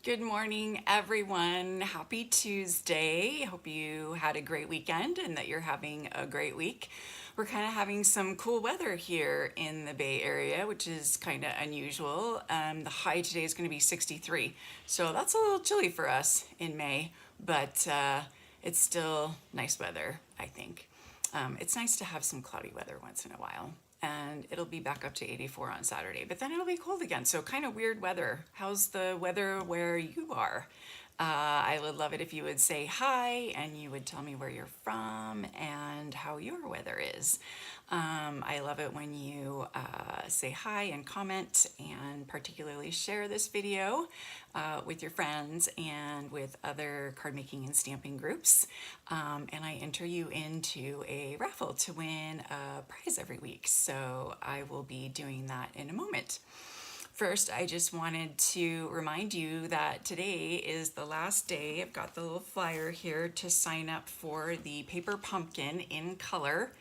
Good morning, everyone. Happy Tuesday. Hope you had a great weekend and that you're having a great week. We're kind of having some cool weather here in the Bay Area, which is kind of unusual. The high today is going to be 63, so that's a little chilly for us in May, but it's still nice weather, I think. It's nice to have some cloudy weather once in a while, and it'll be back up to 84 on Saturday, but then it'll be cold again. So kind of weird weather. How's the weather where you are? I would love it if you would say hi and you would tell me where you're from and how your weather is. I love it when you say hi and comment and particularly share this video with your friends and with other card making and stamping groups. And I enter you into a raffle to win a prize every week. So I will be doing that in a moment. First, I just wanted to remind you that today is the last day. I've got the little flyer here to sign up for the Paper Pumpkin in Color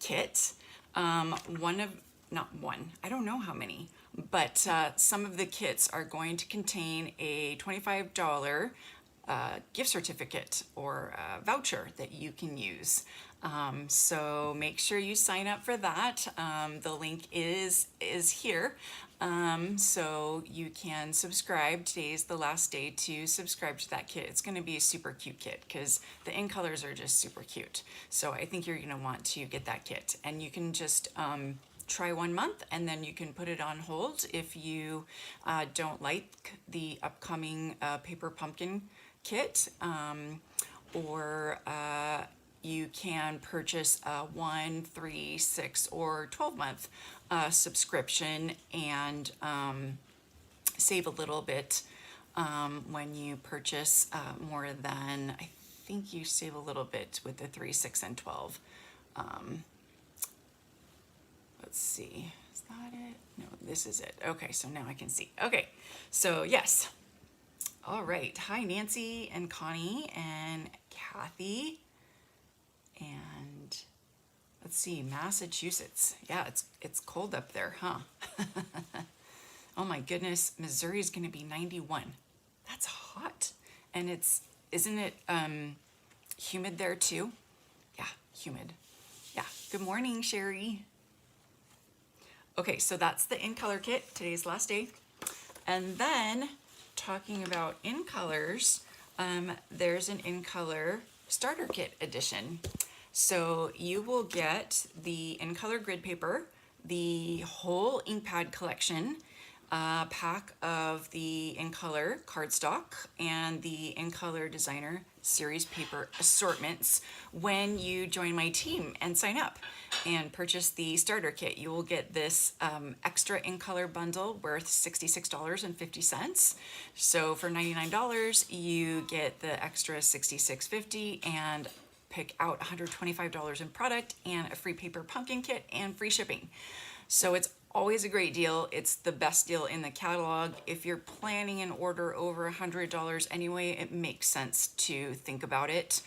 kit. Not one, I don't know how many, but some of the kits are going to contain a $25 gift certificate or voucher that you can use. So make sure you sign up for that. The link is here. So you can subscribe. Today's the last day to subscribe to that kit. It's going to be a super cute kit because the in colors are just super cute. So I think you're going to want to get that kit, and you can just try 1 month and then you can put it on hold if you don't like the upcoming Paper Pumpkin kit, or you can purchase a 1, 3, 6, or 12-month subscription and save a little bit when you purchase more than, I think you save a little bit with the 3, 6, and 12. Let's see, is that it? No, this is it. Okay, so now I can see. Okay, so yes. All right, hi Nancy and Connie and Kathy. And let's see, Massachusetts. Yeah, it's cold up there, huh? Oh my goodness, Missouri's gonna be 91. That's hot. And isn't it humid there too? Yeah, humid. Yeah, good morning, Sherry. Okay, so that's the in color kit, today's last day. And then talking about in colors, there's an in color starter kit edition. So you will get the in color grid paper, the whole ink pad collection, a pack of the in color cardstock, and the in color designer series paper assortments when you join my team and sign up and purchase the starter kit. You will get this extra in color bundle worth $66.50. So for $99 you get the extra $66.50 and pick out $125 in product and a free paper pumpkin kit and free shipping. So it's always a great deal. It's the best deal in the catalog. If you're planning an order over $100 anyway, it makes sense to think about it,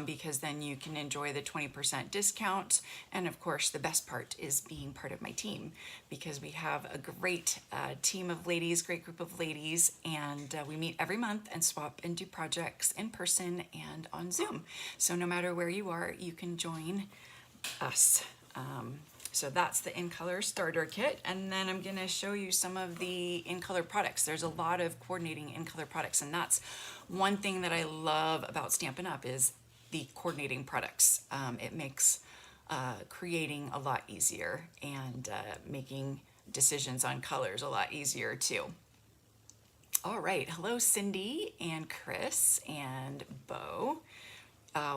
because then you can enjoy the 20% discount. And of course, the best part is being part of my team, because we have a great team of ladies, great group of ladies, and we meet every month and swap and do projects in person and on Zoom. So no matter where you are, you can join us. So that's the in color starter kit, and then I'm going to show you some of the in color products. There's a lot of coordinating in color products, and that's one thing that I love about Stampin' Up! Is the coordinating products. It makes creating a lot easier, and making decisions on colors a lot easier too. All right, hello Cindy and Chris and Bo.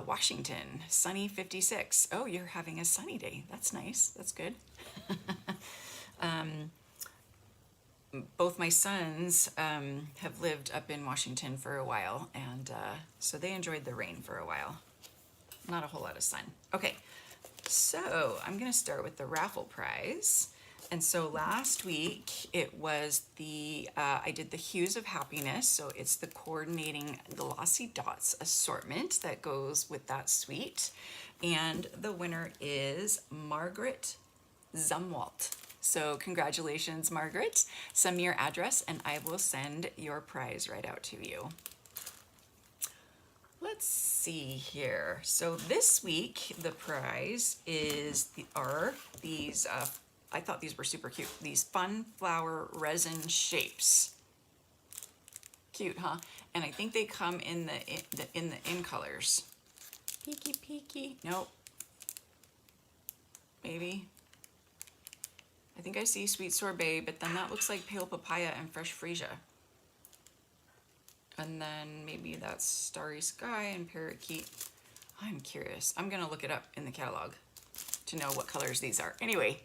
Washington, sunny 56. Oh, you're having a sunny day. That's nice. That's good. Both my sons have lived up in Washington for a while, and so they enjoyed the rain for a while. Not a whole lot of sun. Okay, so I'm going to start with the raffle prize. And so last week it was I did the Hues of Happiness. So it's the coordinating glossy dots assortment that goes with that suite. And the winner is Margaret Zumwalt. So congratulations, Margaret. Send me your address and I will send your prize right out to you. Let's see here. So this week, the prize is these, I thought these were super cute, these fun flower resin shapes. Cute, huh? And I think they come in the in colors. Peeky, peeky. Nope. Maybe. I think I see sweet sorbet, but then that looks like pale papaya and fresh freesia. And then maybe that's starry sky and parakeet. I'm curious. I'm gonna look it up in the catalog to know what colors these are. Anyway,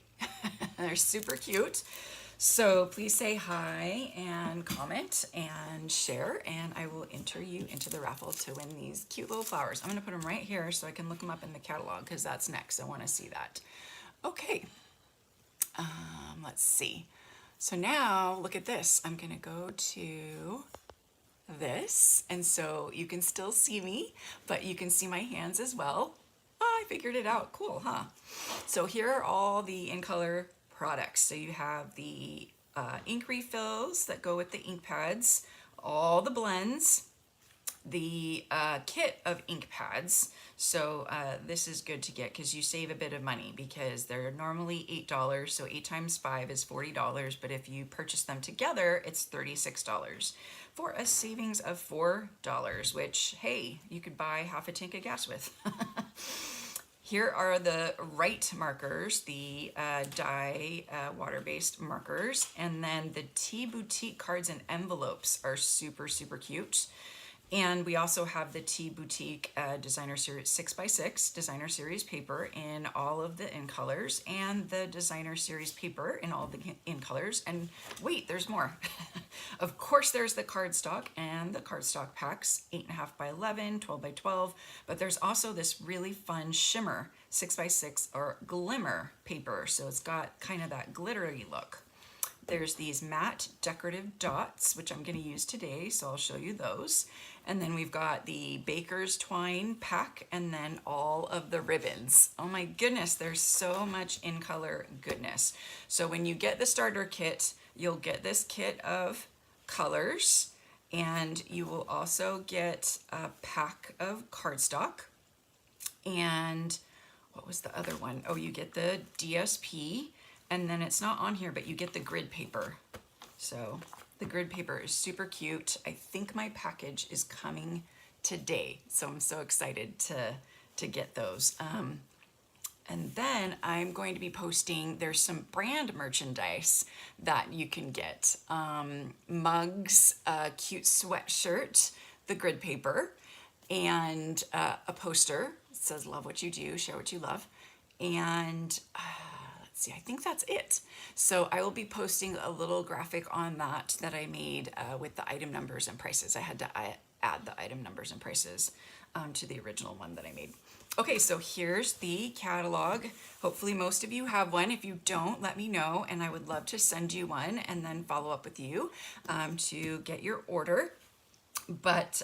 they're super cute. So please say hi and comment and share, and I will enter you into the raffle to win these cute little flowers. I'm gonna put them right here so I can look them up in the catalog because that's next. I wanna see that. Okay, let's see. So now look at this. I'm gonna go to this, and so you can still see me, but you can see my hands as well. Oh, I figured it out. Cool, huh? So here are all the in color products. So you have the ink refills that go with the ink pads, all the blends, the kit of ink pads. So this is good to get because you save a bit of money because they're normally $8. So 8 times 5 is $40. But if you purchase them together, it's $36 for a savings of $4, which, hey, you could buy half a tank of gas with. Here are the Write markers, the dye water-based markers, and then the Tea Boutique cards and envelopes are super, super cute. And we also have the Tea Boutique Designer Series 6x6 Designer Series paper in all of the in colors, and the Designer Series paper in all of the in colors. And wait, there's more. Of course, there's the cardstock and the cardstock packs, 8.5 by 11, 12 by 12. But there's also this really fun shimmer 6x6 or glimmer paper. So it's got kind of that glittery look. There's these matte decorative dots, which I'm going to use today, so I'll show you those. And then we've got the Baker's Twine pack, and then all of the ribbons. Oh my goodness, there's so much in color goodness. So when you get the starter kit, you'll get this kit of colors, and you will also get a pack of cardstock. And what was the other one? Oh, you get the DSP. And then it's not on here, but you get the grid paper. So the grid paper is super cute. I think my package is coming today. So I'm so excited to get those. And then I'm going to be posting, there's some brand merchandise that you can get. Mugs, a cute sweatshirt, the grid paper, and a poster. It says, love what you do, share what you love. And see, I think that's it. So I will be posting a little graphic on that I made with the item numbers and prices. I had to add the item numbers and prices to the original one that I made. Okay, so here's the catalog. Hopefully most of you have one. If you don't, let me know, and I would love to send you one and then follow up with you to get your order. But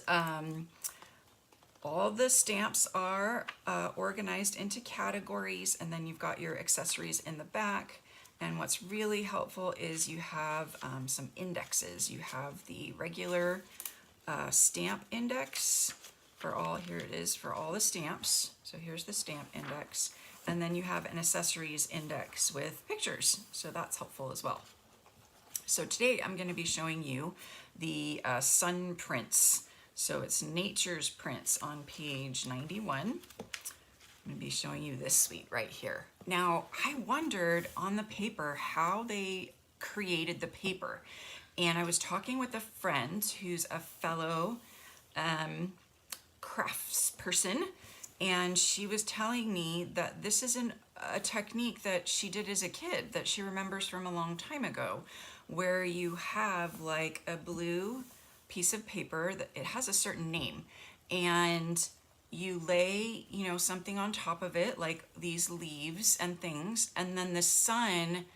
all the stamps are organized into categories, and then you've got your accessories in the back. And what's really helpful is you have some indexes. You have the regular stamp index for all, here it is for all the stamps. So here's the stamp index. And then you have an accessories index with pictures. So that's helpful as well. So today I'm going to be showing you the sun prints. So it's Nature's Prints on page 91. I'm going to be showing you this suite right here. Now, I wondered on the paper how they created the paper. And I was talking with a friend who's a fellow craftsperson, and she was telling me that this is a technique that she did as a kid that she remembers from a long time ago, where you have like a blue piece of paper that it has a certain name, and you lay, you know, something on top of it, like these leaves and things, and then the sun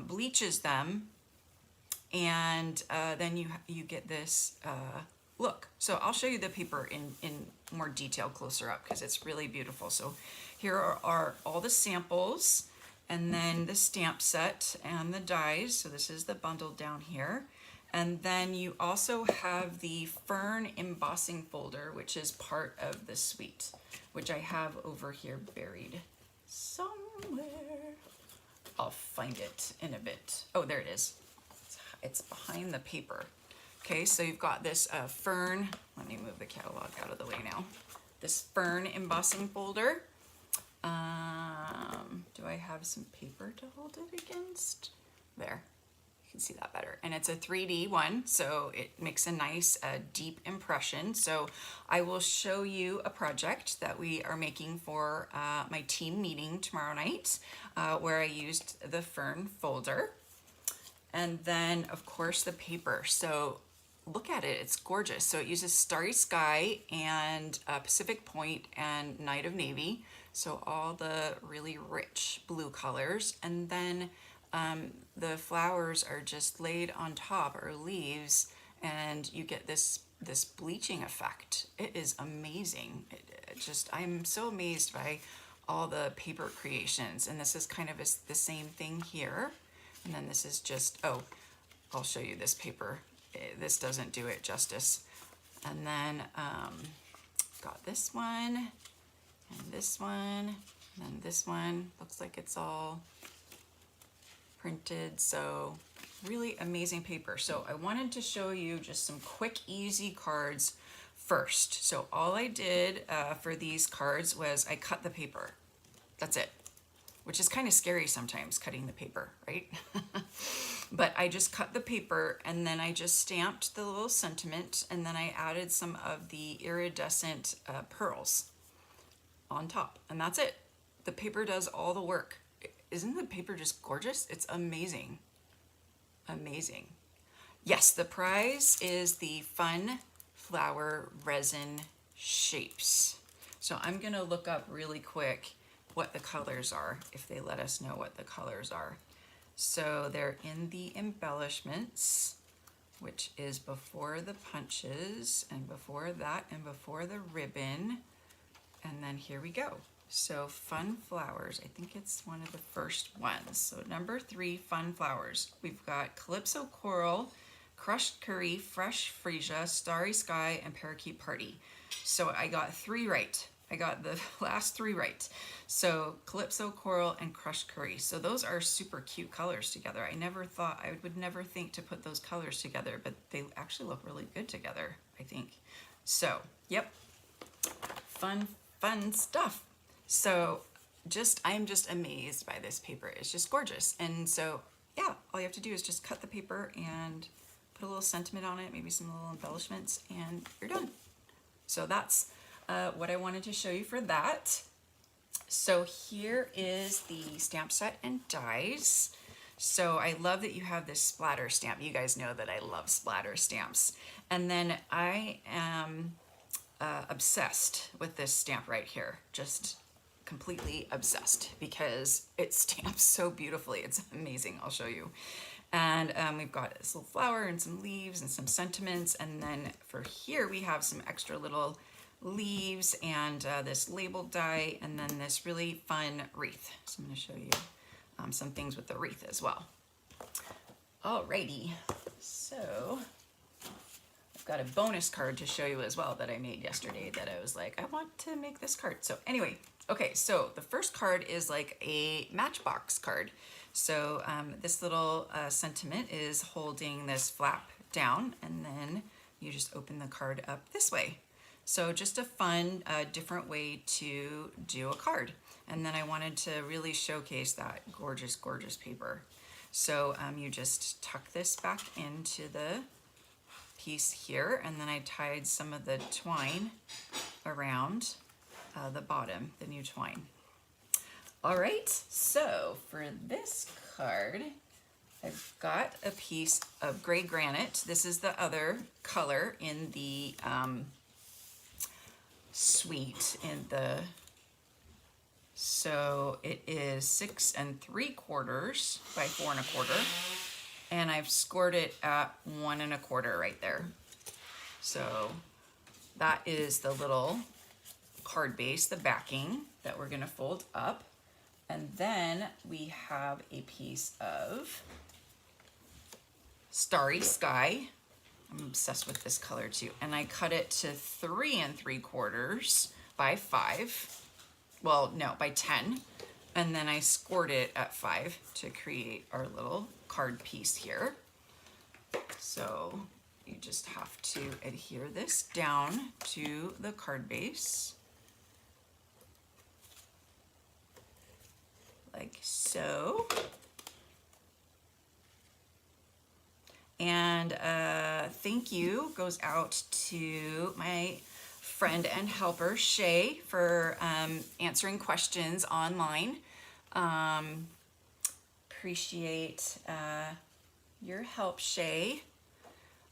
bleaches them, and then you get this look. So I'll show you the paper in more detail closer up because it's really beautiful. So here are all the samples, and then the stamp set and the dies. So this is the bundle down here. And then you also have the fern embossing folder, which is part of the suite, which I have over here buried somewhere. I'll find it in a bit. Oh, there it is. It's behind the paper. Okay, so you've got this fern. Let me move the catalog out of the way now. This fern embossing folder. Do I have some paper to hold it against? There, you can see that better. And it's a 3D one, so it makes a nice deep impression. So I will show you a project that we are making for my team meeting tomorrow night, where I used the fern folder. And then of course the paper. So look at it, it's gorgeous. So it uses Starry Sky and Pacific Point and Night of Navy. So all the really rich blue colors. And then the flowers are just laid on top, or leaves, and you get this bleaching effect. It is amazing. I'm so amazed by all the paper creations. And this is kind of the same thing here. And then this is just, oh, I'll show you this paper. This doesn't do it justice. And then got this one, and this one, and then this one. Looks like it's all printed. So really amazing paper. So I wanted to show you just some quick, easy cards first. So all I did for these cards was I cut the paper. That's it. Which is kind of scary sometimes, cutting the paper, right? But I just cut the paper, and then I just stamped the little sentiment, and then I added some of the iridescent pearls on top, and that's it. The paper does all the work. Isn't the paper just gorgeous? It's amazing. Amazing. Yes, the prize is the Fun Flower Resin Shapes. So I'm gonna look up really quick what the colors are, if they let us know what the colors are. So they're in the embellishments, which is before the punches, and before that, and before the ribbon. And then here we go. So Fun Flowers, I think it's one of the first ones. So number 3, Fun Flowers. We've got Calypso Coral, Crushed Curry, Fresh Freesia, Starry Sky, and Parakeet Party. So I got 3 right. I got the last 3 right. So Calypso Coral and Crushed Curry. So those are super cute colors together. I would never think to put those colors together, but they actually look really good together, I think. So, yep, fun stuff. So I'm just amazed by this paper. It's just gorgeous. And so, yeah, all you have to do is just cut the paper and put a little sentiment on it, maybe some little embellishments, and you're done. So that's what I wanted to show you for that. So here is the stamp set and dies. So I love that you have this splatter stamp. You guys know that I love splatter stamps. And then I am obsessed with this stamp right here. Just completely obsessed because it stamps so beautifully. It's amazing. I'll show you. And we've got this little flower and some leaves and some sentiments. And then for here we have some extra little leaves and this label die, and then this really fun wreath. So I'm going to show you some things with the wreath as well. Alrighty, so I've got a bonus card to show you as well that I made yesterday that I was like, I want to make this card. So anyway, okay, so the first card is like a matchbox card. So this little sentiment is holding this flap down, and then you just open the card up this way. So just a fun, different way to do a card. And then I wanted to really showcase that gorgeous, gorgeous paper. So you just tuck this back into the piece here, and then I tied some of the twine around the bottom, the new twine. All right, so for this card, I've got a piece of gray granite. This is the other color in the suite so it is 6 3/4 by 4 1/4, and I've scored it at 1 1/4 right there. So that is the little card base, the backing that we're gonna fold up. And then we have a piece of Starry Sky. I'm obsessed with this color too. And I cut it to 3 3/4 by 5. Well, no, by 10. And then I scored it at 5 to create our little card piece here. So you just have to adhere this down to the card base. Like so. And thank you goes out to my friend and helper, Shay, for answering questions online. Appreciate your help, Shay.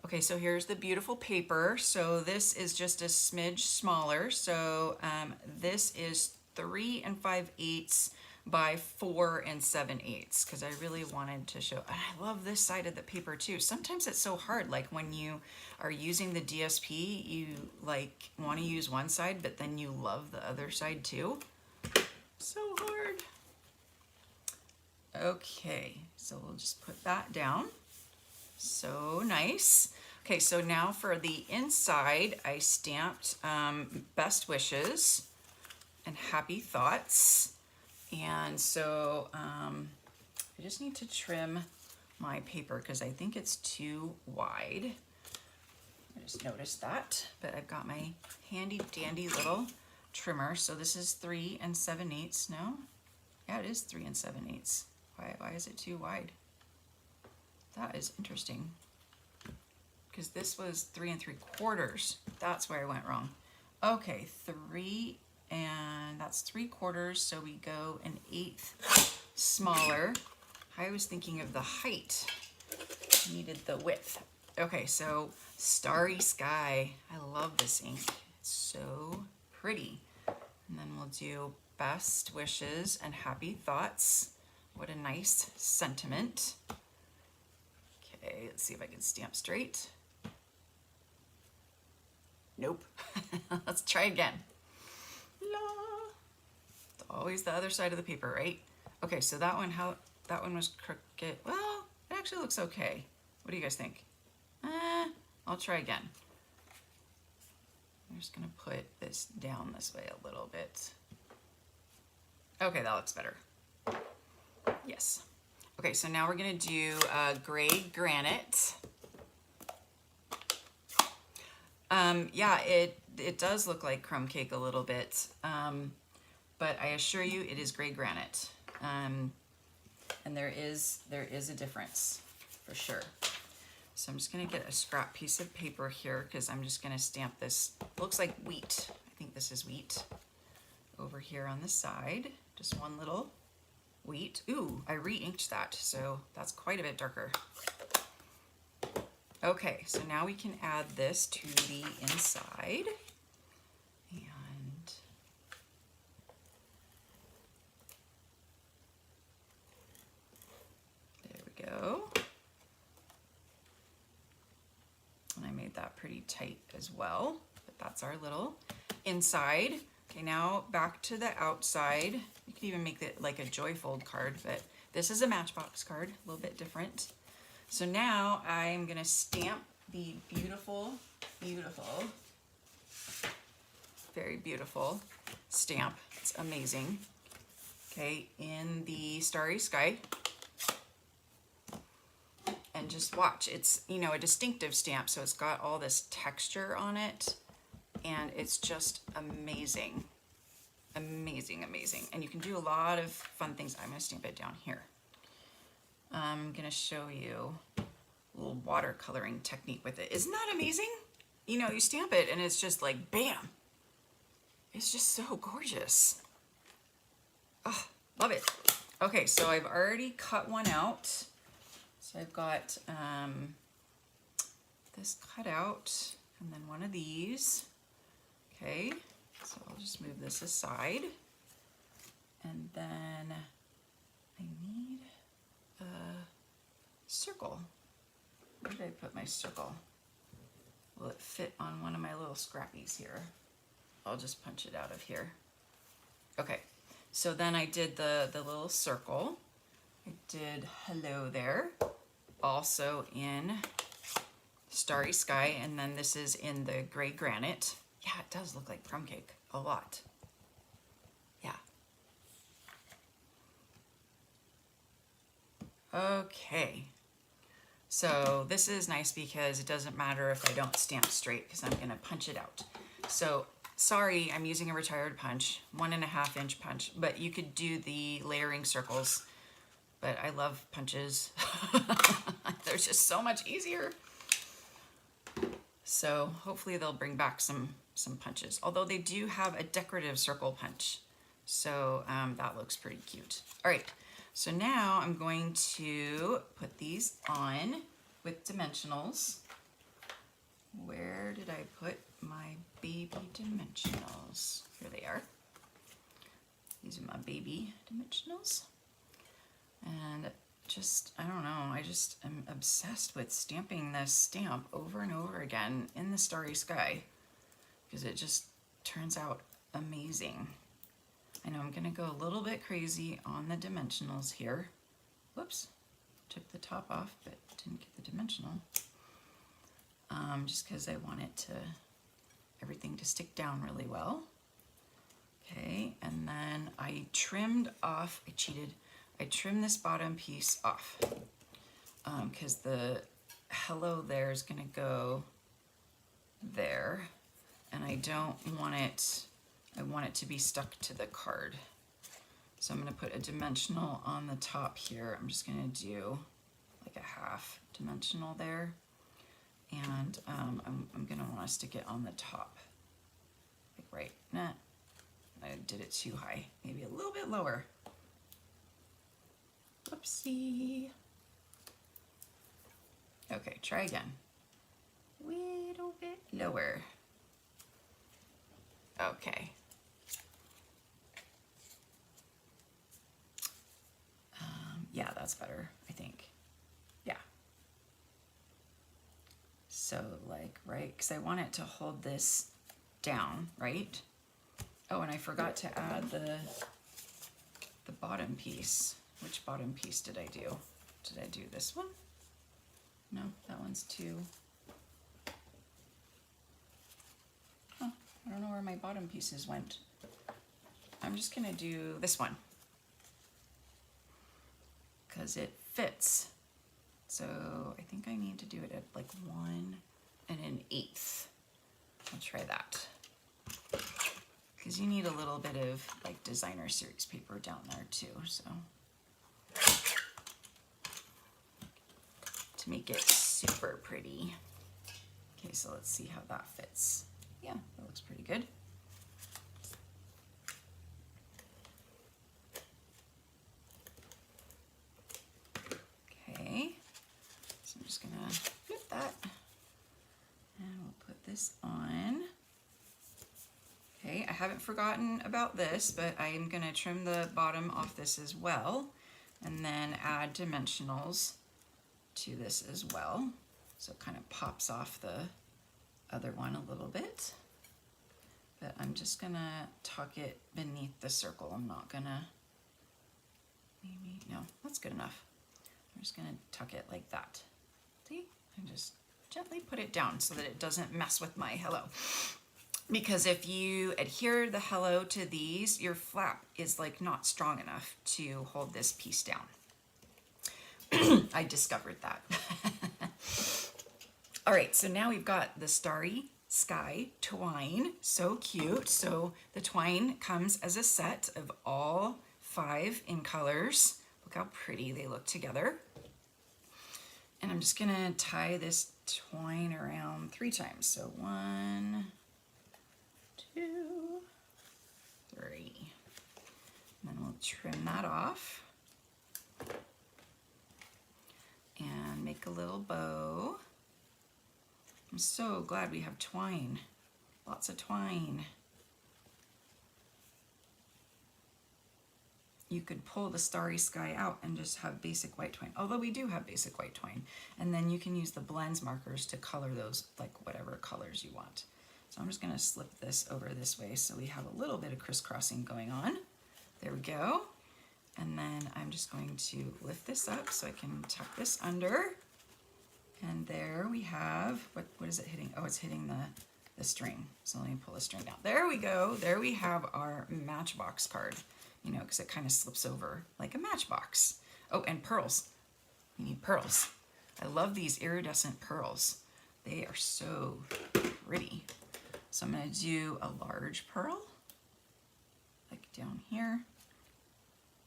Okay, so here's the beautiful paper. So this is just a smidge smaller. So this is 3 5/8 by 4 7/8 because I really wanted to show. And I love this side of the paper too. Sometimes it's so hard, like when you are using the DSP, you like want to use one side, but then you love the other side too. So hard. Okay, so we'll just put that down. So nice. Okay, so now for the inside, I stamped best wishes and happy thoughts. And so I just need to trim my paper because I think it's too wide. I just noticed that, but I've got my handy dandy little trimmer. So this is 3 7/8. No? Yeah, it is 3 7/8. Why is it too wide? That is interesting. Because this was 3 3/4. That's where I went wrong. Okay, 3 and that's 3/4, so we go 1/8 smaller. I was thinking of the height. Needed the width. Okay, so Starry Sky. I love this ink. It's so pretty. And then we'll do best wishes and happy thoughts. What a nice sentiment. Okay, let's see if I can stamp straight. Nope. Let's try again. La. It's always the other side of the paper, right? Okay, so that one was crooked. Well, it actually looks okay. What do you guys think? I'll try again. I'm just gonna put this down this way a little bit. Okay, that looks better. Yes. Okay, so now we're gonna do gray granite. Yeah, it does look like crumb cake a little bit, but I assure you it is gray granite. And there is a difference for sure. So I'm just gonna get a scrap piece of paper here because I'm just gonna stamp this. It looks like wheat. I think this is wheat. Over here on the side, just one little wheat. Ooh, I re-inked that, so that's quite a bit darker. Okay, so now we can add this to the inside. And there we go. And I made that pretty tight as well, but that's our little inside. Okay, now back to the outside. You could even make it like a joyfold card, but this is a Matchbox card, a little bit different. So now I'm gonna stamp the beautiful, beautiful, very beautiful stamp. It's amazing. Okay, in the Starry Sky. And just watch, it's, you know, a distinctive stamp, so it's got all this texture on it, and it's just amazing. Amazing, amazing. And you can do a lot of fun things. I'm gonna stamp it down here. I'm gonna show you a little watercoloring technique with it. Isn't that amazing? You know, you stamp it and it's just like, bam. It's just so gorgeous. Oh, love it. Okay, so I've already cut one out. So I've got this cut out and then one of these. Okay, so I'll just move this aside. And then I need a circle. Where did I put my circle? Will it fit on one of my little scrappies here? I'll just punch it out of here. Okay, So then I did the little circle. I did hello there, also in Starry Sky, and then this is in the gray granite. Yeah, it does look like crumb cake a lot. Yeah. Okay. So this is nice because it doesn't matter if I don't stamp straight because I'm gonna punch it out. So sorry, I'm using a retired punch, 1.5 inch punch, but you could do the layering circles, but I love punches. They're just so much easier. So hopefully they'll bring back some punches, although they do have a decorative circle punch. So that looks pretty cute. All right, so now I'm going to put these on with dimensionals. Where did I put my baby dimensionals? Here they are. These are my baby dimensionals. And just, I don't know, I just am obsessed with stamping this stamp over and over again in the Starry Sky because it just turns out amazing. I know I'm gonna go a little bit crazy on the dimensionals here. Whoops, took the top off but didn't get the dimensional. Just because I want it to, everything to stick down really well. Okay, and then I trimmed off, I cheated, I trimmed this bottom piece off because the hello there is going to go there, and I don't want it, I want it to be stuck to the card. So I'm going to put a dimensional on the top here. I'm just going to do like a half dimensional there, and I'm going to want to stick it on the top, like right, nah, I did it too high, maybe a little bit lower. Whoopsie. Okay, try again. Little bit lower. Okay. Yeah, that's better, I think. Yeah. So like, right, because I want it to hold this down, right? Oh, and I forgot to add the bottom piece. Which bottom piece did I do? Did I do this one? No, that one's too. Huh, I don't know where my bottom pieces went. I'm just gonna do this one because it fits. So I think I need to do it at like 1 1/8. I'll try that. Because you need a little bit of like designer series paper down there too, so. To make it super pretty. Okay, so let's see how that fits. Yeah, that looks pretty good. Okay, so I'm just gonna flip that and we'll put this on. Okay, I haven't forgotten about this, but I'm gonna trim the bottom off this as well and then add dimensionals to this as well. So it kind of pops off the other one a little bit. But I'm just gonna tuck it beneath the circle. I'm not gonna, maybe, no, that's good enough. I'm just gonna tuck it like that. See? And just gently put it down so that it doesn't mess with my hello. Because if you adhere the hello to these, your flap is like not strong enough to hold this piece down. I discovered that. All right, so now we've got the Starry Sky twine. So cute. So the twine comes as a set of all 5 in colors. Look how pretty they look together. And I'm just gonna tie this twine around 3 times. So 1, 2, 3. And then we'll trim that off. And make a little bow. I'm so glad we have twine. Lots of twine. You could pull the Starry Sky out and just have basic white twine. Although we do have basic white twine. And then you can use the blends markers to color those like whatever colors you want. So I'm just gonna slip this over this way so we have a little bit of crisscrossing going on. There we go. And then I'm just going to lift this up so I can tuck this under. And there we have, what is it hitting? Oh, it's hitting the string. So let me pull the string down. There we go. There we have our Matchbox card, you know, because it kind of slips over like a matchbox. Oh, and pearls. We need pearls. I love these iridescent pearls. They are so pretty. So I'm going to do a large pearl, like down here.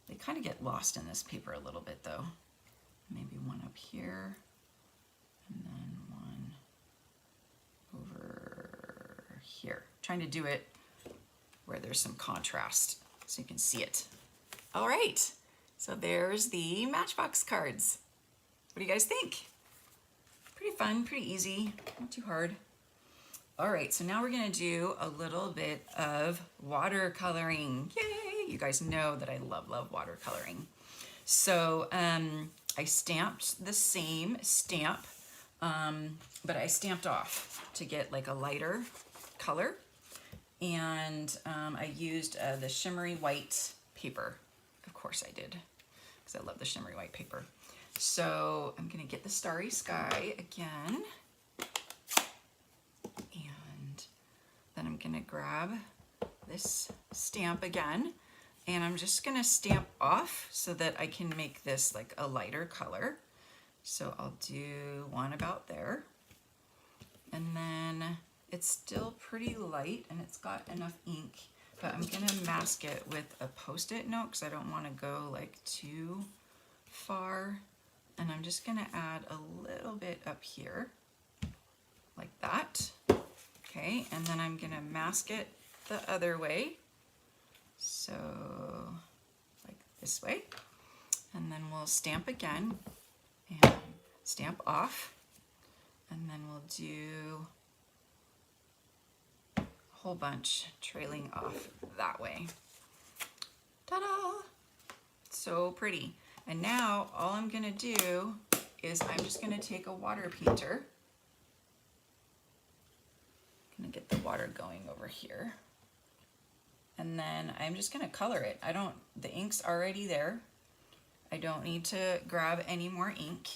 They kind of get lost in this paper a little bit though. Maybe one up here, and then one over here. Trying to do it where there's some contrast so you can see it. All right, so there's the Matchbox cards. What do you guys think? Pretty fun, pretty easy, not too hard. All right, so now we're gonna do a little bit of watercoloring. Yay! You guys know that I love watercoloring. So I stamped the same stamp, but I stamped off to get like a lighter color. And I used the shimmery white paper. Of course I did, because I love the shimmery white paper. So I'm gonna get the Starry Sky again. And then I'm gonna grab this stamp again, and I'm just gonna stamp off so that I can make this like a lighter color. So I'll do one about there. And then it's still pretty light and it's got enough ink, but I'm gonna mask it with a Post-it note because I don't wanna go like too far. And I'm just gonna add a little bit up here, like that. Okay, and then I'm gonna mask it the other way. So, like this way. And then we'll stamp again and stamp off. And then we'll do a whole bunch trailing off that way. Ta-da! So pretty. And now all I'm gonna do is I'm just gonna take a water painter. Gonna get the water going over here. And then I'm just gonna color it. The ink's already there. I don't need to grab any more ink.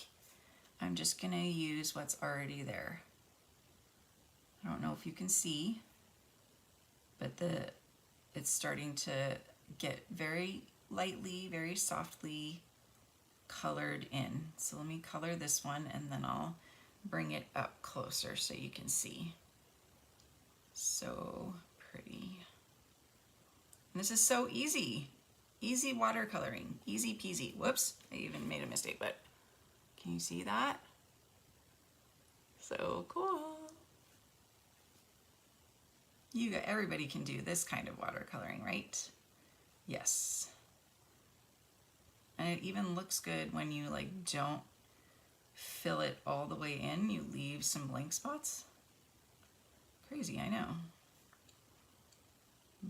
I'm just gonna use what's already there. I don't know if you can see, but it's starting to get very lightly, very softly colored in. So let me color this one and then I'll bring it up closer so you can see. So pretty. And this is so easy. Easy watercoloring, easy peasy. Whoops, I even made a mistake, but can you see that? So cool. Everybody can do this kind of watercoloring, right? Yes. And it even looks good when you like don't fill it all the way in, you leave some blank spots. Crazy, I know.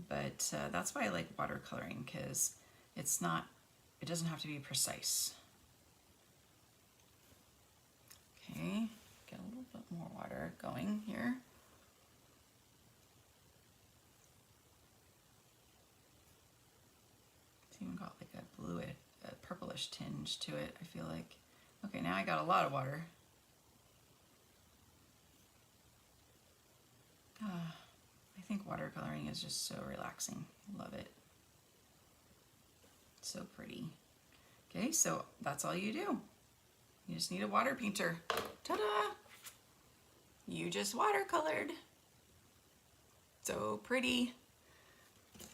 But that's why I like watercoloring, because it doesn't have to be precise. Okay, get a little bit more water going here. It's even got like a purplish tinge to it, I feel like. Okay, now I got a lot of water. I think watercoloring is just so relaxing. I love it. So pretty. Okay, so that's all you do. You just need a water painter. Ta-da! You just watercolored. So pretty.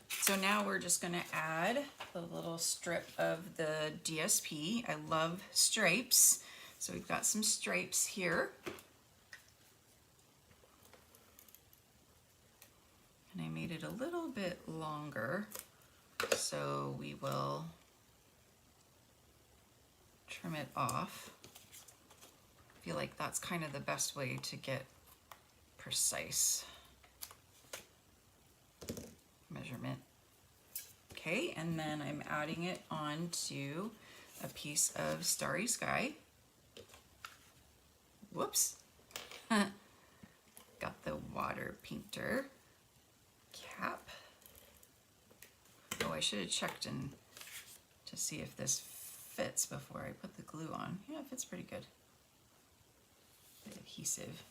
So now we're just gonna add a little strip of the DSP. I love stripes. So we've got some stripes here. And I made it a little bit longer, so we will trim it off. I feel like that's kind of the best way to get precise measurement. Okay, and then I'm adding it onto a piece of Starry Sky. Whoops. Got the water painter cap. Oh, I should have checked and to see if this fits before I put the glue on. Yeah, it fits pretty good. The adhesive.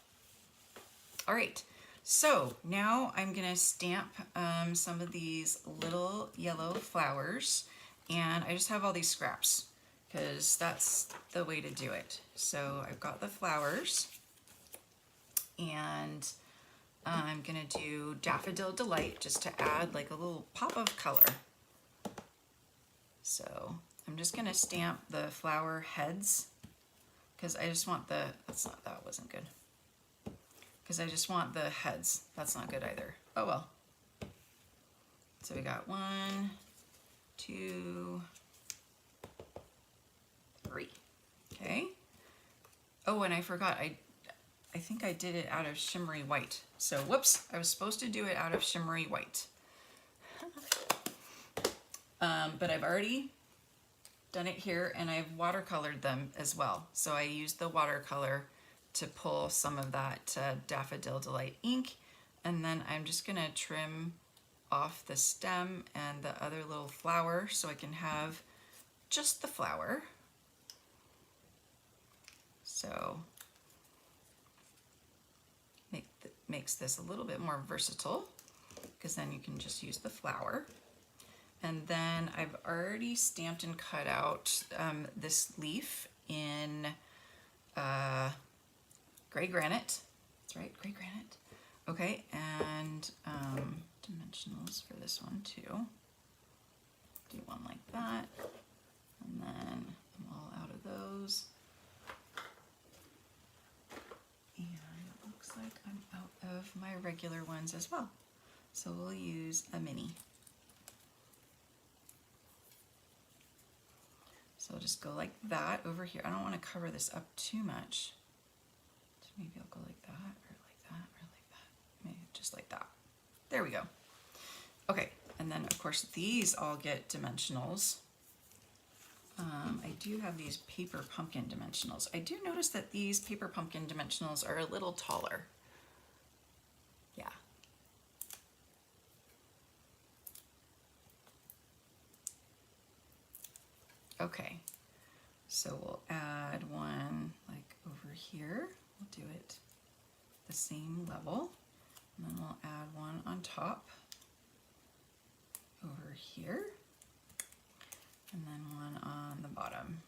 All right, so now I'm gonna stamp some of these little yellow flowers, and I just have all these scraps because that's the way to do it. So I've got the flowers, and I'm gonna do Daffodil Delight just to add like a little pop of color. So I'm just gonna stamp the flower heads because I just want the, that wasn't good. Because I just want the heads. That's not good either. Oh well. So we got 1, 2, 3. Okay. Oh, and I forgot. I think I did it out of shimmery white. So whoops, I was supposed to do it out of shimmery white. But I've already done it here, and I've watercolored them as well. So I used the watercolor to pull some of that Daffodil Delight ink, and then I'm just gonna trim off the stem and the other little flower so I can have just the flower. So makes this a little bit more versatile because then you can just use the flower. And then I've already stamped and cut out this leaf in gray granite. That's right, gray granite. Okay, and dimensionals for this one too. Do one like that, and then I'm all out of those. And it looks like I'm out of my regular ones as well. So we'll use a mini. So I'll just go like that over here. I don't want to cover this up too much. So maybe I'll go like that, or like that, or like that. Maybe just like that. There we go. Okay, and then of course these all get dimensionals. I do have these paper pumpkin dimensionals. I do notice that these paper pumpkin dimensionals are a little taller. Yeah. Okay, so we'll add one like over here. We'll do it the same level, and then we'll add one on top over here, and then one on the bottom.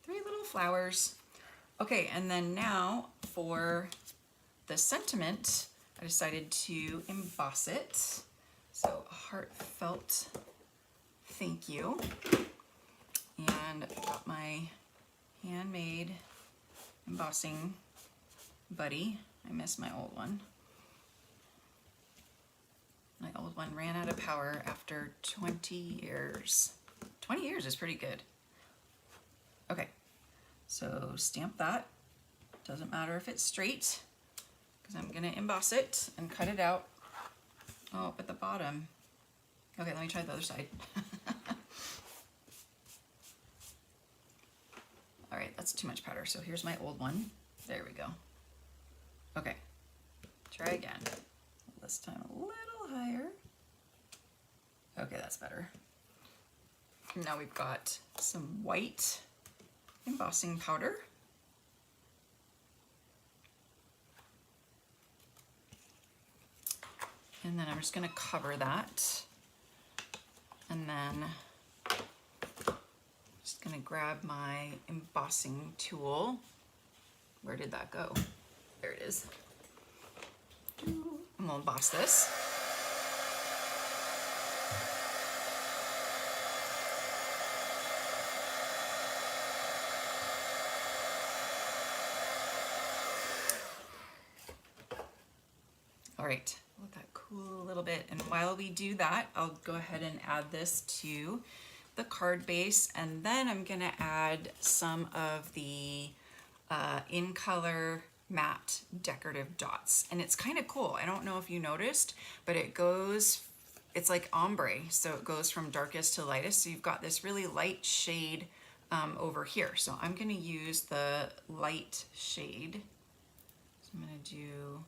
3 little flowers. Okay, and then now for the sentiment, I decided to emboss it. So a heartfelt thank you. And I've got my handmade embossing buddy. I miss my old one. My old one ran out of power after 20 years. 20 years is pretty good. Okay, so stamp that. Doesn't matter if it's straight, because I'm gonna emboss it and cut it out. Oh, at the bottom. Okay, let me try the other side. All right, that's too much powder. So here's my old one. There we go. Okay, try again. This time a little higher. Okay, that's better. Now we've got some white embossing powder. And then I'm just gonna cover that. And then just gonna grab my embossing tool. Where did that go? There it is. And we'll emboss this. All right, let that cool a little bit. And while we do that, I'll go ahead and add this to the card base, and then I'm gonna add some of the in color matte decorative dots. And it's kind of cool. I don't know if you noticed, but it goes, it's like ombre. So it goes from darkest to lightest. So you've got this really light shade over here. So I'm gonna use the light shade. So I'm gonna do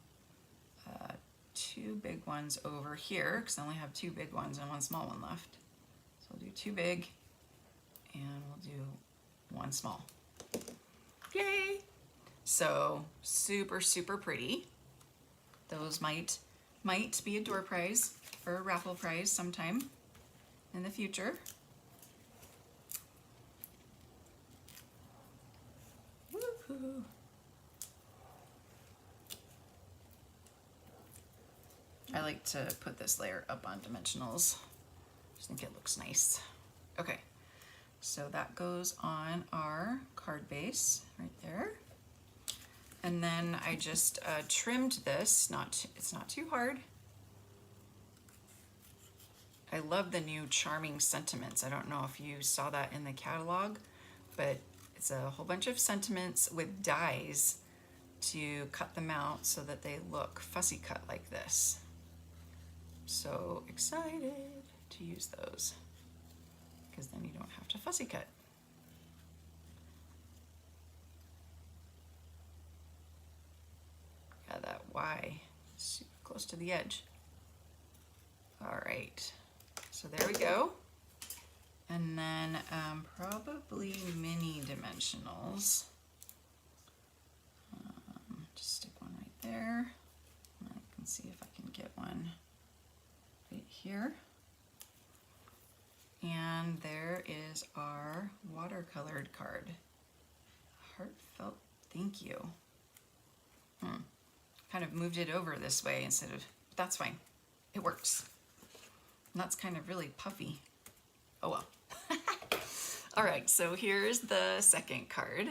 2 big ones over here because I only have 2 big ones and 1 small one left. So I'll do 2 big and we'll do 1 small. Yay! So super, super pretty. Those might be a door prize or a raffle prize sometime in the future. Woohoo! I like to put this layer up on dimensionals. I just think it looks nice. Okay, so that goes on our card base right there. And then I just trimmed this. It's not too hard. I love the new Charming Sentiments. I don't know if you saw that in the catalog, but it's a whole bunch of sentiments with dies to cut them out so that they look fussy cut like this. So excited to use those because then you don't have to fussy cut. Yeah, that Y super close to the edge. All right, so there we go. And then probably mini dimensionals. Just stick one right there. I can see if I can get one right here. And there is our watercolored card. Heartfelt thank you. Kind of moved it over this way instead of, that's fine. It works. And that's kind of really puffy. Oh well. All right, so here's the second card.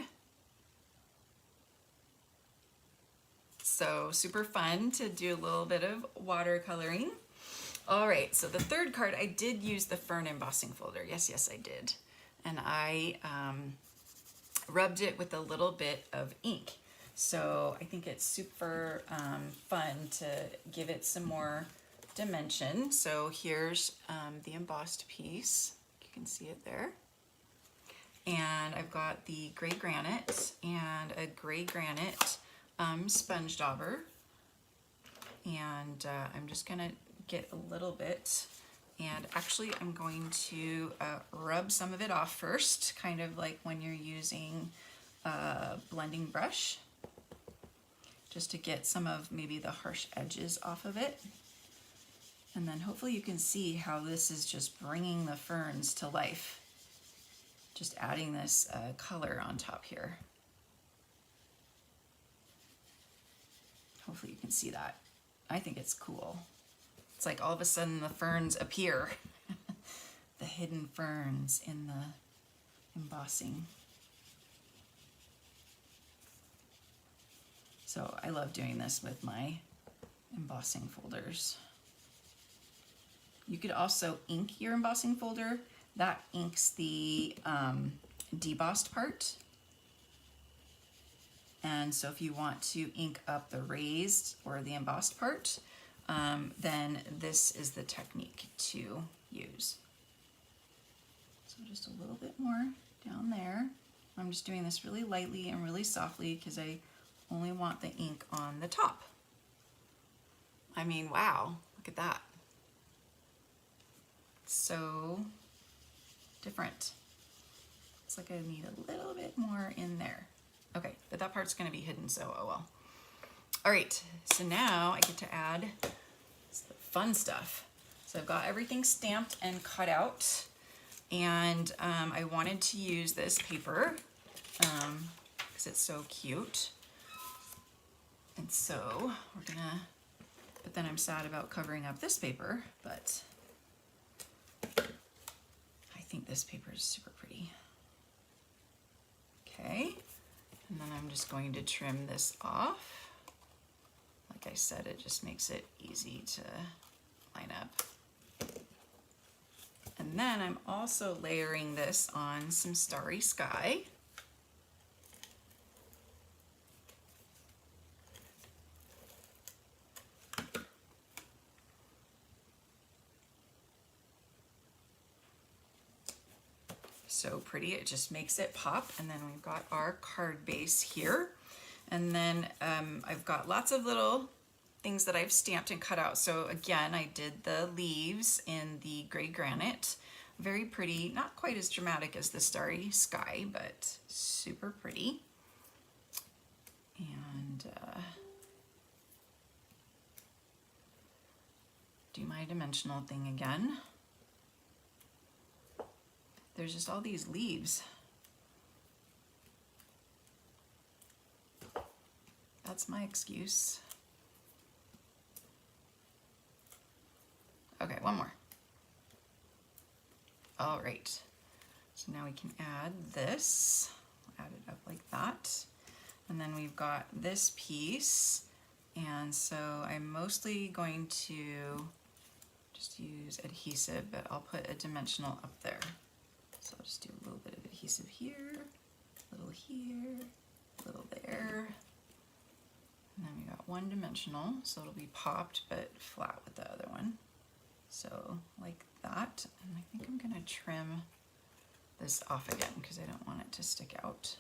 So super fun to do a little bit of watercoloring. All right, so the third card, I did use the fern embossing folder. Yes, I did. And I rubbed it with a little bit of ink. So I think it's super fun to give it some more dimension. So here's the embossed piece. You can see it there. And I've got the gray granite and a gray granite sponge dauber. And I'm just gonna get a little bit, and actually I'm going to rub some of it off first, kind of like when you're using a blending brush, just to get some of maybe the harsh edges off of it. And then hopefully you can see how this is just bringing the ferns to life. Just adding this color on top here. Hopefully you can see that. I think it's cool. It's like all of a sudden the ferns appear. The hidden ferns in the embossing. So I love doing this with my embossing folders. You could also ink your embossing folder. That inks the debossed part. And so if you want to ink up the raised or the embossed part, then this is the technique to use. So just a little bit more down there. I'm just doing this really lightly and really softly because I only want the ink on the top. I mean, wow, look at that. So different. It's like I need a little bit more in there. Okay, but that part's gonna be hidden, so oh well. All right, so now I get to add the fun stuff. So I've got everything stamped and cut out, and I wanted to use this paper because it's so cute. And so we're gonna, but then I'm sad about covering up this paper, but I think this paper is super pretty. Okay, and then I'm just going to trim this off. Like I said, it just makes it easy to line up. And then I'm also layering this on some Starry Sky. So pretty, it just makes it pop. And then we've got our card base here. And then I've got lots of little things that I've stamped and cut out. So again, I did the leaves in the gray granite. Very pretty, not quite as dramatic as the starry sky, but super pretty. And do my dimensional thing again. There's just all these leaves. That's my excuse. Okay, one more. All right, so now we can add this. Add it up like that. And then we've got this piece. And so I'm mostly going to just use adhesive, but I'll put a dimensional up there. So I'll just do a little bit of adhesive here, a little here, a little there. And then we got one dimensional, so it'll be popped but flat with the other one. So like that. And I think I'm gonna trim this off again because I don't want it to stick out.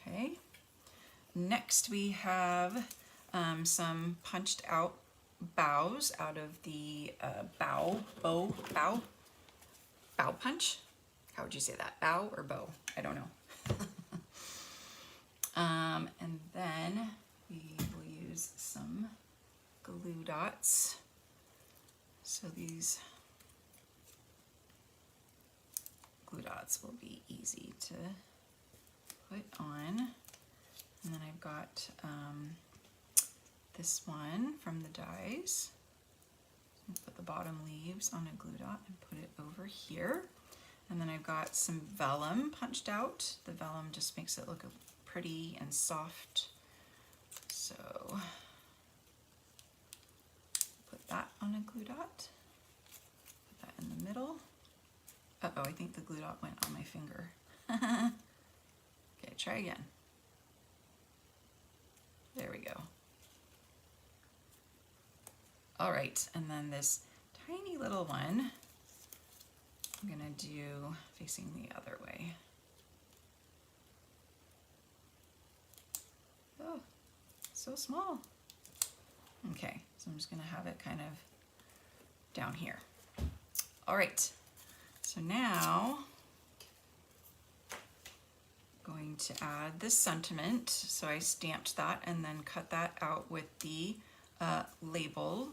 Okay. Next we have some punched out bows out of the bow punch. How would you say that? Bow or bow? I don't know. And then we will use some glue dots. So these glue dots will be easy to put on. And then I've got this one from the dies. Put the bottom leaves on a glue dot and put it over here. And then I've got some vellum punched out. The vellum just makes it look pretty and soft. So put that on a glue dot. Put that in the middle. Uh-oh, I think the glue dot went on my finger. Okay, try again. There we go. All right, and then this tiny little one, I'm gonna do facing the other way. Oh, so small. Okay, so I'm just gonna have it kind of down here. All right, so now going to add this sentiment. So I stamped that and then cut that out with the label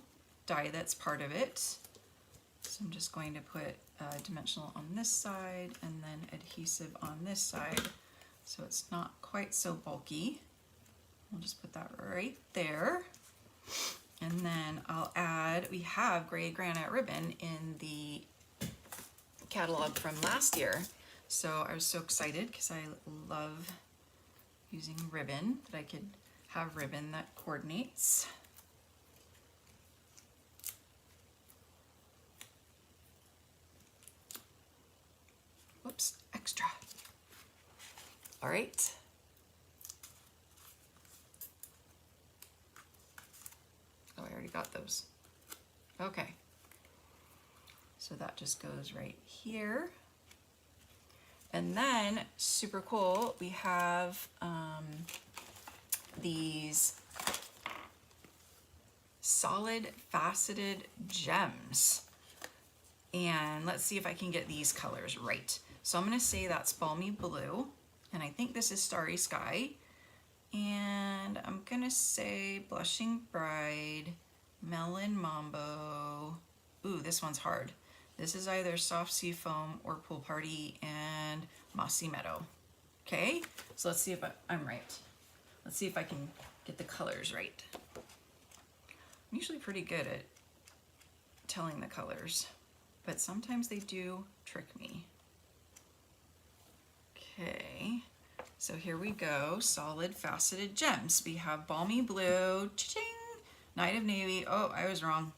die that's part of it. So I'm just going to put dimensional on this side and then adhesive on this side so it's not quite so bulky. We'll just put that right there. And then I'll add, we have gray granite ribbon in the catalog from last year. So I was so excited because I love using ribbon, that I could have ribbon that coordinates. Whoops, extra. All right. Oh, I already got those. Okay. So that just goes right here. And then, super cool, we have these solid faceted gems. And let's see if I can get these colors right. So I'm gonna say that's Balmy Blue, and I think this is Starry Sky. And I'm gonna say Blushing Bride, Melon Mambo. Ooh, this one's hard. This is either Soft Sea Foam or Pool Party and Mossy Meadow. Okay, so let's see if I'm right. Let's see if I can get the colors right. I'm usually pretty good at telling the colors, but sometimes they do trick me. Okay, so here we go. Solid faceted gems. We have Balmy Blue, cha-ching, Night of Navy. Oh, I was wrong.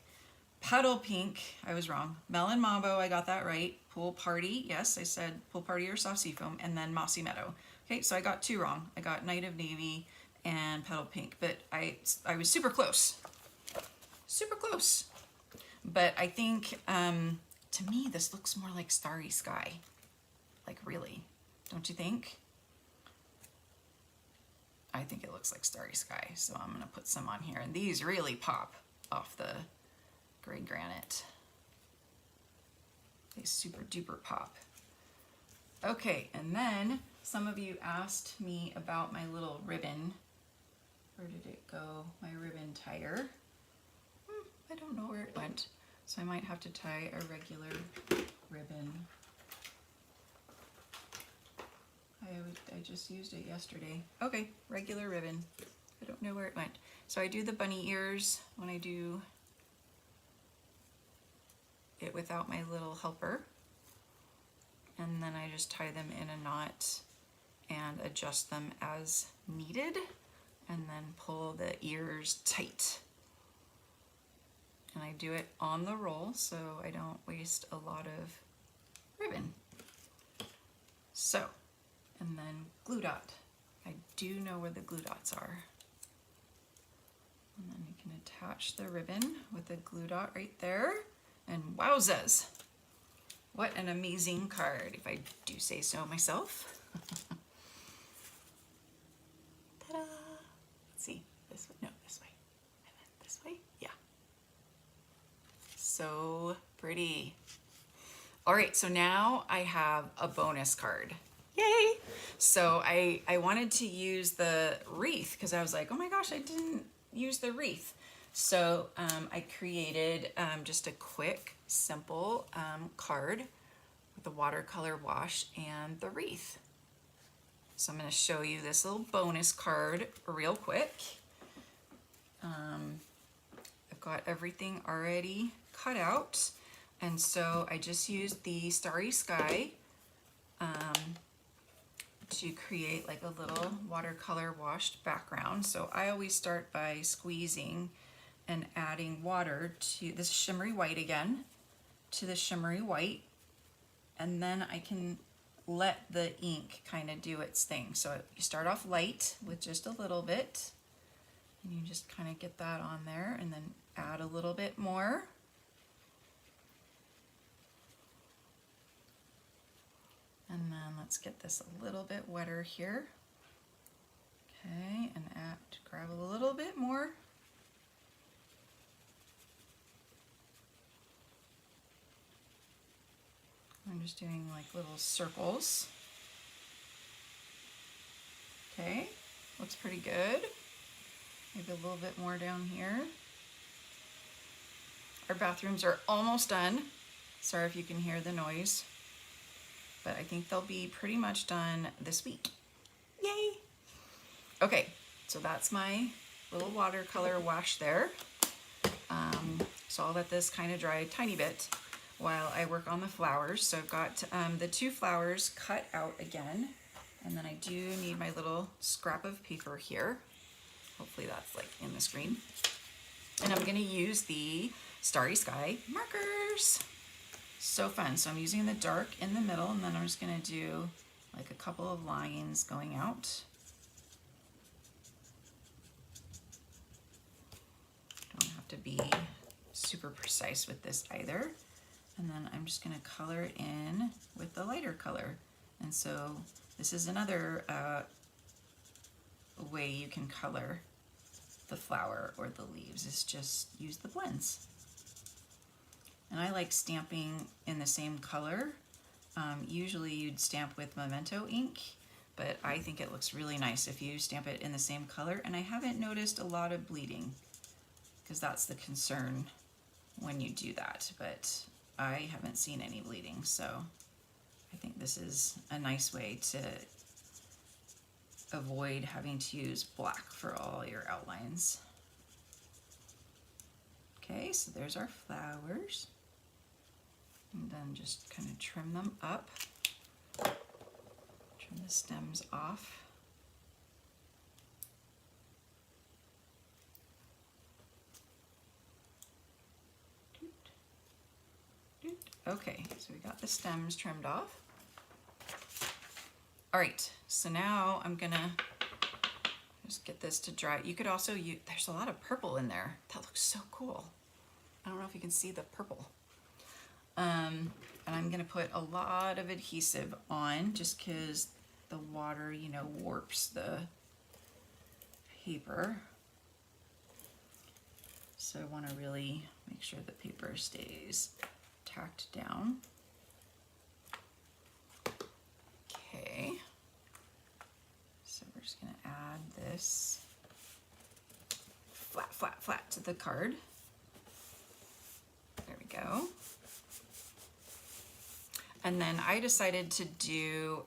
Petal Pink, I was wrong. Melon Mambo, I got that right. Pool Party, yes, I said Pool Party or Soft Sea Foam, and then Mossy Meadow. Okay, so I got two wrong. I got Night of Navy and Petal Pink, but I was super close. Super close. But I think, to me, this looks more like Starry Sky. Like, really, don't you think? I think it looks like Starry Sky, so I'm gonna put some on here. And these really pop off the gray granite. They super duper pop. Okay, and then some of you asked me about my little ribbon. Where did it go? My ribbon tire. I don't know where it went. So I might have to tie a regular ribbon. I just used it yesterday. Okay, regular ribbon. I don't know where it went. So I do the bunny ears when I do it without my little helper. And then I just tie them in a knot and adjust them as needed, and then pull the ears tight. And I do it on the roll so I don't waste a lot of ribbon. So, and then glue dot. I do know where the glue dots are. And then you can attach the ribbon with a glue dot right there. And wowzas! What an amazing card, if I do say so myself. Ta-da! Let's see, this way, no, this way. And then this way, yeah. So pretty. All right, so now I have a bonus card. Yay! So I wanted to use the wreath because I was like, oh my gosh, I didn't use the wreath. So I created just a quick, simple card with the watercolor wash and the wreath. So I'm going to show you this little bonus card real quick. I've got everything already cut out, and so I just used the Starry Sky to create like a little watercolor washed background. So I always start by squeezing and adding water to this shimmery white again, to the shimmery white, and then I can let the ink kind of do its thing. So you start off light with just a little bit, and you just kind of get that on there, and then add a little bit more. And then let's get this a little bit wetter here. Okay, and grab a little bit more. I'm just doing like little circles. Okay, looks pretty good. Maybe a little bit more down here. Our bathrooms are almost done. Sorry if you can hear the noise, but I think they'll be pretty much done this week. Yay! Okay, so that's my little watercolor wash there. So I'll let this kind of dry a tiny bit while I work on the flowers. So I've got the two flowers cut out again, and then I do need my little scrap of paper here. Hopefully that's like in the screen. And I'm gonna use the Starry Sky markers. So fun. So I'm using the dark in the middle, and then I'm just gonna do like a couple of lines going out. Don't have to be super precise with this either. And then I'm just gonna color it in with the lighter color. And so this is another way you can color the flower or the leaves, is just use the blends. And I like stamping in the same color. Usually you'd stamp with Memento ink, but I think it looks really nice if you stamp it in the same color. And I haven't noticed a lot of bleeding, because that's the concern when you do that, but I haven't seen any bleeding, so I think this is a nice way to avoid having to use black for all your outlines. Okay, so there's our flowers. And then just kind of trim them up. Trim the stems off. Okay, so we got the stems trimmed off. All right, so now I'm gonna just get this to dry. You could also use, there's a lot of purple in there. That looks so cool. I don't know if you can see the purple. And I'm gonna put a lot of adhesive on, just because the water, you know, warps the paper. So I want to really make sure the paper stays tacked down. Okay, so we're just going to add this flat, flat, flat to the card. There we go. And then I decided to do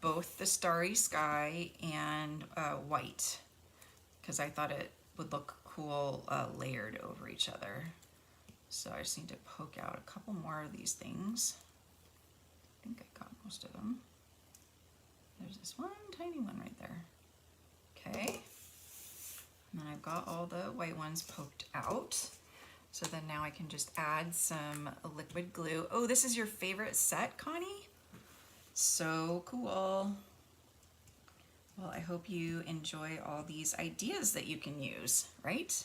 both the starry sky and white, because I thought it would look cool layered over each other. So I just need to poke out a couple more of these things. I think I got most of them. There's this one tiny one right there. Okay. And then I've got all the white ones poked out. So then now I can just add some liquid glue. Oh, this is your favorite set, Connie? So cool. Well, I hope you enjoy all these ideas that you can use, right?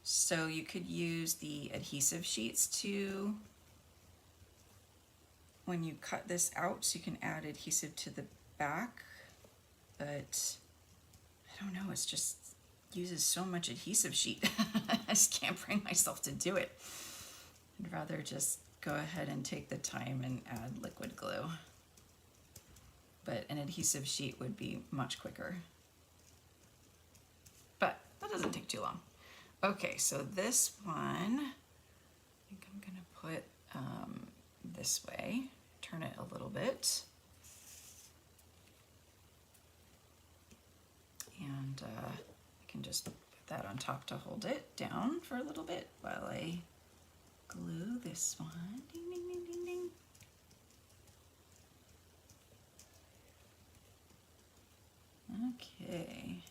So you could use the adhesive sheets to, when you cut this out, so you can add adhesive to the back, but I don't know, it's just uses so much adhesive sheet. I just can't bring myself to do it. I'd rather just go ahead and take the time and add liquid glue. But an adhesive sheet would be much quicker. But that doesn't take too long. Okay, so this one, I think I'm gonna put this way, turn it a little bit. And I can just put that on top to hold it down for a little bit while I glue this one. Ding, ding, ding, ding, ding. Okay.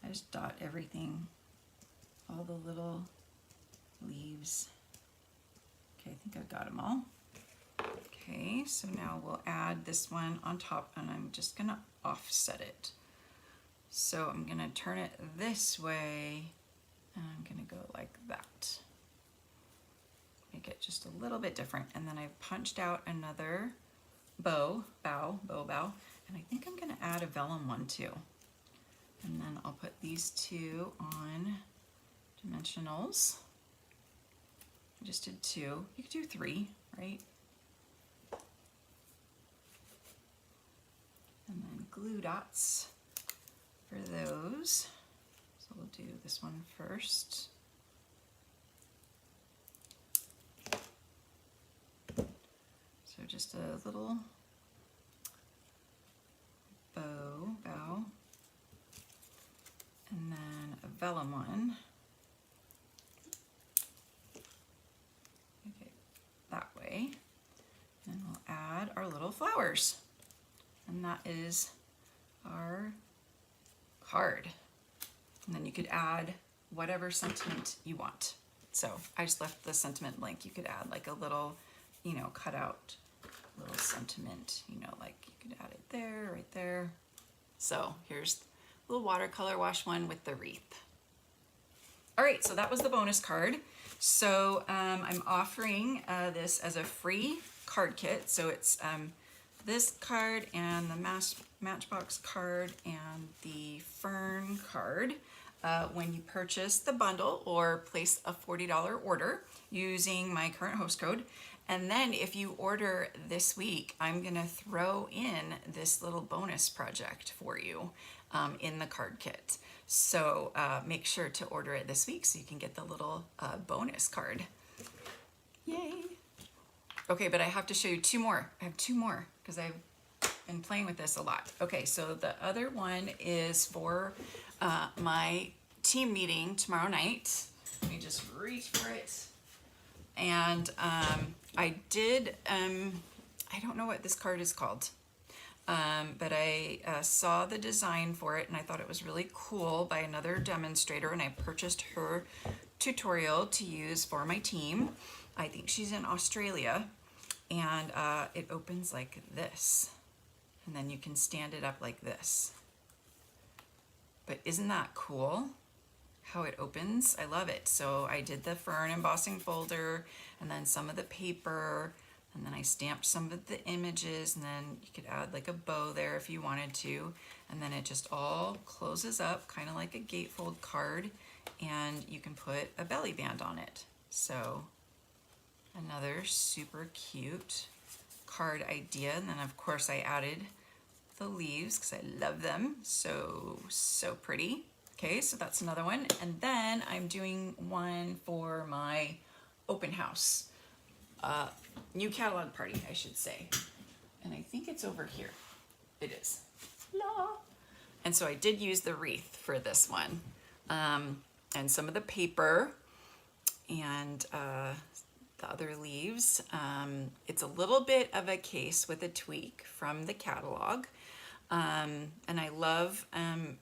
I just dot everything, all the little leaves. Okay, I think I've got them all. Okay, so now we'll add this one on top, and I'm just gonna offset it. So I'm gonna turn it this way, and I'm gonna go like that. Make it just a little bit different, and then I've punched out another bow, and I think I'm gonna add a vellum one too. And then I'll put these two on dimensionals. I just did two. You could do three, right? And then glue dots for those. So we'll do this one first. So just a little bow, and then a vellum one. Okay, that way. And we'll add our little flowers. And that is our card. And then you could add whatever sentiment you want. So I just left the sentiment blank. You could add like a little, you know, cut out little sentiment, you know, like you could add it there, right there. So here's a little watercolor wash one with the wreath. All right, so that was the bonus card. So I'm offering this as a free card kit. So it's this card and the Matchbox card and the Fern card when you purchase the bundle or place a $40 order using my current host code. And then if you order this week, I'm gonna throw in this little bonus project for you in the card kit. So make sure to order it this week so you can get the little bonus card. Yay. Okay, but I have to show you two more. I have two more because I've been playing with this a lot. Okay, so the other one is for my team meeting tomorrow night. Let me just reach for it. And I did, I don't know what this card is called, but I saw the design for it and I thought it was really cool by another demonstrator, and I purchased her tutorial to use for my team. I think she's in Australia, and it opens like this, and then you can stand it up like this. But isn't that cool? how it opens. I love it. So I did the fern embossing folder and then some of the paper, and then I stamped some of the images, and then you could add like a bow there if you wanted to, and then it just all closes up kind of like a gatefold card, and you can put a belly band on it. So another super cute card idea. And then of course I added the leaves because I love them. So pretty. Okay, so that's another one. And then I'm doing one for my open house, new catalog party, I should say. And I think it's over here. It is. La. And so I did use the wreath for this one, and some of the paper and the other leaves. It's a little bit of a case with a tweak from the catalog. And I love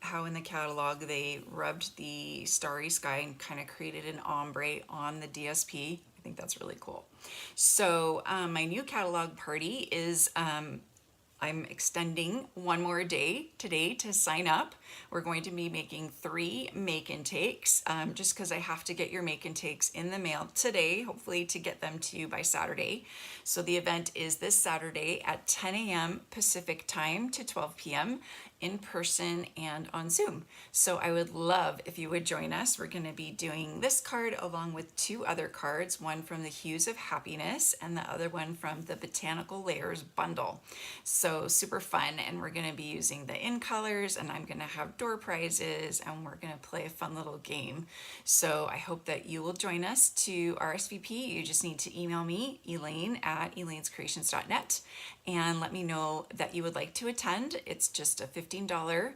how in the catalog they rubbed the starry sky and kind of created an ombre on the DSP. I think that's really cool. So my new catalog party is, I'm extending one more day today to sign up. We're going to be making 3 make and takes, just because I have to get your make and takes in the mail today, hopefully to get them to you by Saturday. So the event is this Saturday at 10 a.m. Pacific time to 12 p.m. in person and on Zoom. So I would love if you would join us. We're going to be doing this card along with 2 other cards, one from the Hues of Happiness and the other one from the Botanical Layers bundle. So super fun, and we're going to be using the in colors, and I'm going to have door prizes, and we're going to play a fun little game. So I hope that you will join us to RSVP. You just need to email me, Elaine at elainescreations.net, and let me know that you would like to attend. It's just a $15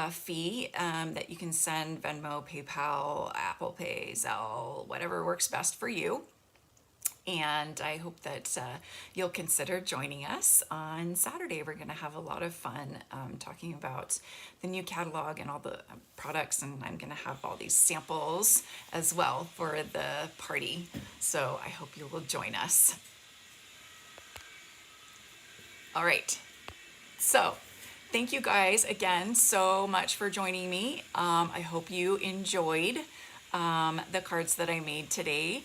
fee that you can send Venmo, PayPal, Apple Pay, Zelle, whatever works best for you. And I hope that you'll consider joining us on Saturday. We're going to have a lot of fun talking about the new catalog and all the products, and I'm going to have all these samples as well for the party. So I hope you will join us. All right. So thank you guys again so much for joining me. I hope you enjoyed the cards that I made today.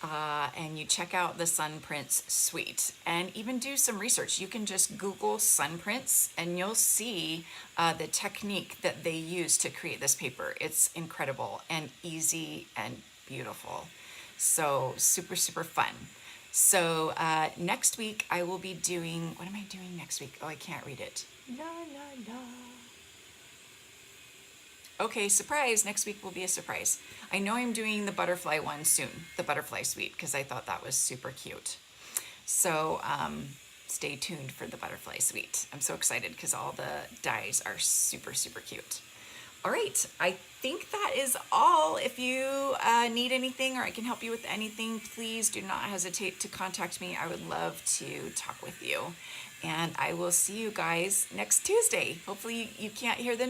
And you check out the Sun Prints suite and even do some research. You can just Google Sun Prints and you'll see the technique that they use to create this paper. It's incredible and easy and beautiful. So super, super fun. So next week I will be doing, what am I doing next week? Oh, I can't read it. La, la, la. Okay, surprise, next week will be a surprise. I know I'm doing the butterfly one soon, the butterfly suite, because I thought that was super cute. So stay tuned for the butterfly suite. I'm so excited because all the dies are super, super cute. All right, I think that is all. If you need anything or I can help you with anything, please do not hesitate to contact me. I would love to talk with you. And I will see you guys next Tuesday. Hopefully you can't hear the noise.